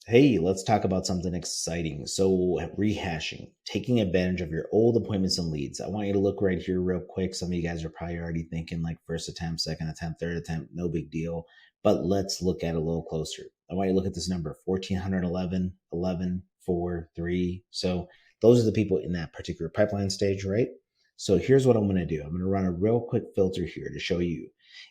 Hey, let's talk about something exciting. So, rehashing, taking advantage of your old appointments and leads. I want you to look right here, real quick. Some of you guys are probably already thinking like first attempt, second attempt, third attempt, no big deal. But let's look at it a little closer. I want you to look at this number 1411, 11, 4, 3. So, those are the people in that particular pipeline stage, right? So, here's what I'm going to do I'm going to run a real quick filter here to show you.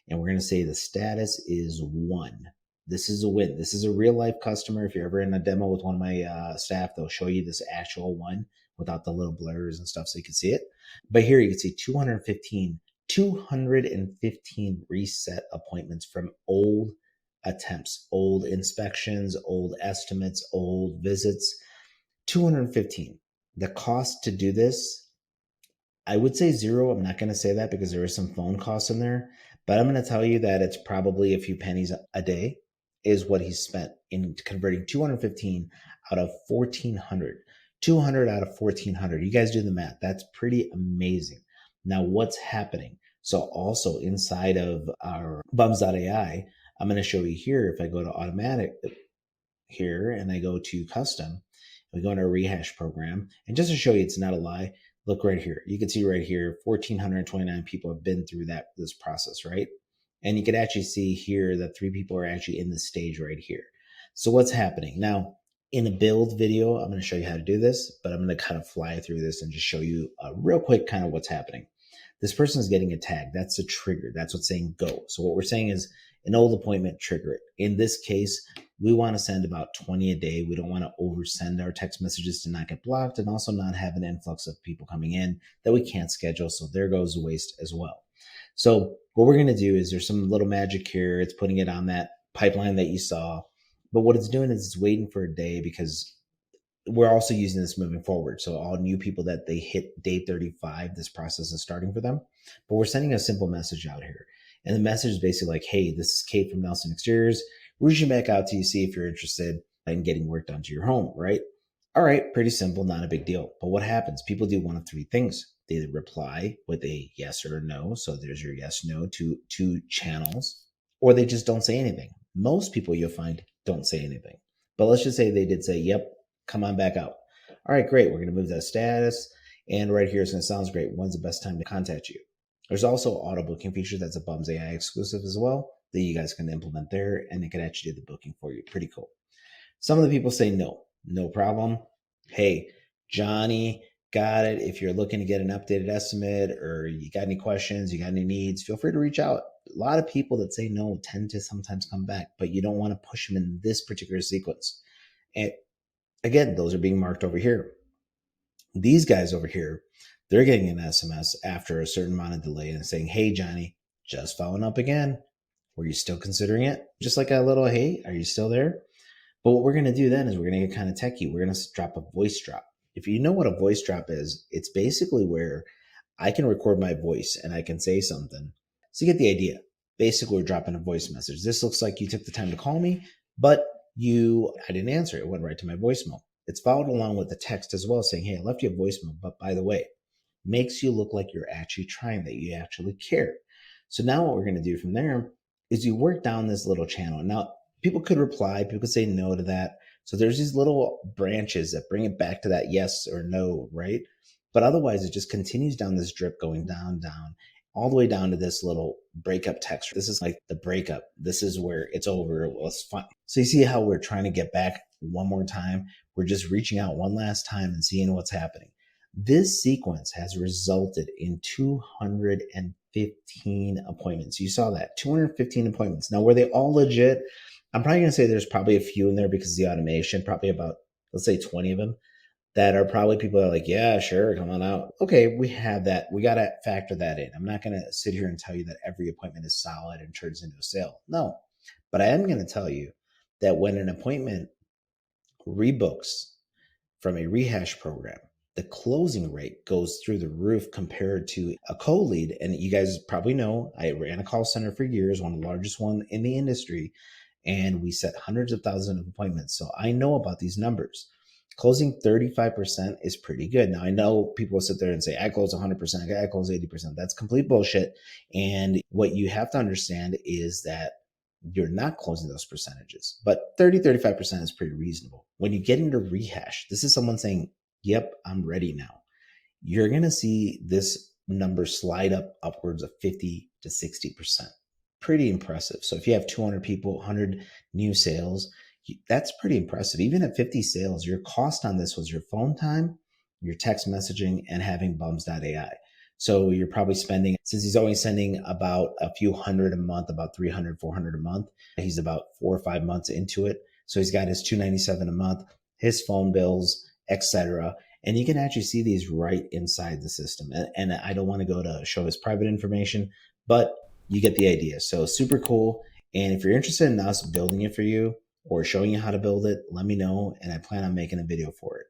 And we're going to say the status is 1. This is a win. This is a real life customer. If you're ever in a demo with one of my staff, they'll show you this actual one without the little blurs and stuff so you can see it. But here you can see 215 reset appointments from old attempts, old inspections, old estimates, old visits. 215. The cost to do this, I would say 0. I'm not going to say that because there is some phone costs in there, but I'm going to tell you that it's probably a few pennies a day is what he spent in converting 215 out of 1,400. 200 out of 1,400. You guys do the math. That's pretty amazing. Now, what's happening? So also inside of our BUMS.AI, I'm going to show you here, if I go to automatic here and I go to custom, we go into our rehash program. And just to show you it's not a lie, look right here. You can see right here, 1,429 people have been through this process, right? And you can actually see here that 3 people are actually in this stage right here. So what's happening? Now, in a build video, I'm going to show you how to do this, but I'm going to kind of fly through this and just show you real quick kind of what's happening. This person is getting a tag. That's a trigger. That's what's saying go. So what we're saying is an old appointment, trigger it. In this case, we want to send about 20 a day. We don't want to oversend our text messages to not get blocked and also not have an influx of people coming in that we can't schedule. So there goes the waste as well. So what we're going to do is there's some little magic here. It's putting it on that pipeline that you saw. But what it's doing is it's waiting for a day because we're also using this moving forward. So all new people that they hit day 35, this process is starting for them. But we're sending a simple message out here. And the message is basically like, hey, this is Kate from Nelson Exteriors. We're reaching back out to you, see if you're interested in getting work done to your home, right? All right, pretty simple, not a big deal. But what happens? People do one of 3 things. They either reply with a yes or a no. So there's your yes, no to 2 channels, or they just don't say anything. Most people you'll find don't say anything. But let's just say they did say, yep, come on back out. All right, great. We're going to move that status. And right here, it's going to sound great. When's the best time to contact you? There's also auto booking feature that's a BUMS.AI exclusive as well that you guys can implement there, and it can actually do the booking for you. Pretty cool. Some of the people say no problem. Hey, Johnny, got it. If you're looking to get an updated estimate or you got any questions, you got any needs, feel free to reach out. A lot of people that say no tend to sometimes come back, but you don't want to push them in this particular sequence. And again, those are being marked over here. These guys over here, they're getting an SMS after a certain amount of delay and saying, hey, Johnny, just following up again. Were you still considering it? Just like a little, hey, are you still there? But what we're going to do then is we're going to get kind of techie. We're going to drop a voice drop. If you know what a voice drop is, it's basically where I can record my voice and I can say something. So you get the idea. Basically, we're dropping a voice message. This looks like you took the time to call me, but I didn't answer. It went right to my voicemail. It's followed along with the text as well saying, hey, I left you a voicemail, but by the way, makes you look like you're actually trying, that you actually care. So now what we're going to do from there is you work down this little channel. Now, people could reply, people could say no to that. So there's these little branches that bring it back to that yes or no, right? But otherwise, it just continues down this drip going down, all the way down to this little breakup text. This is like the breakup. This is where it's over. Well, it's fine. So you see how we're trying to get back one more time. We're just reaching out one last time and seeing what's happening. This sequence has resulted in 215 appointments. You saw that, 215 appointments. Now, were they all legit? I'm probably going to say there's probably a few in there because of the automation, probably about, let's say 20 of them that are probably people that are like, yeah, sure, come on out. Okay, we have that. We got to factor that in. I'm not going to sit here and tell you that every appointment is solid and turns into a sale. No, but I am going to tell you that when an appointment rebooks from a rehash program, the closing rate goes through the roof compared to a co-lead. And you guys probably know, I ran a call center for years, one of the largest one in the industry, and we set hundreds of thousands of appointments. So I know about these numbers. Closing 35% is pretty good. Now, I know people will sit there and say, I close 100%, I close 80%. That's complete bullshit. And what you have to understand is that you're not closing those percentages. But 30-35% is pretty reasonable. When you get into rehash, this is someone saying, yep, I'm ready now. You're going to see this number slide up upwards of 50 to 60%. Pretty impressive. So if you have 200 people, 100 new sales, that's pretty impressive. Even at 50 sales, your cost on this was your phone time, your text messaging, and having BUMS.AI. So you're probably spending, since he's only sending about a few hundred a month, about 300, 400 a month, he's about 4 or 5 months into it. So he's got his $297 a month, his phone bills, etc. And you can actually see these right inside the system. And I don't want to go to show his private information, but you get the idea. So super cool. And if you're interested in us building it for you or showing you how to build it, let me know. And I plan on making a video for it.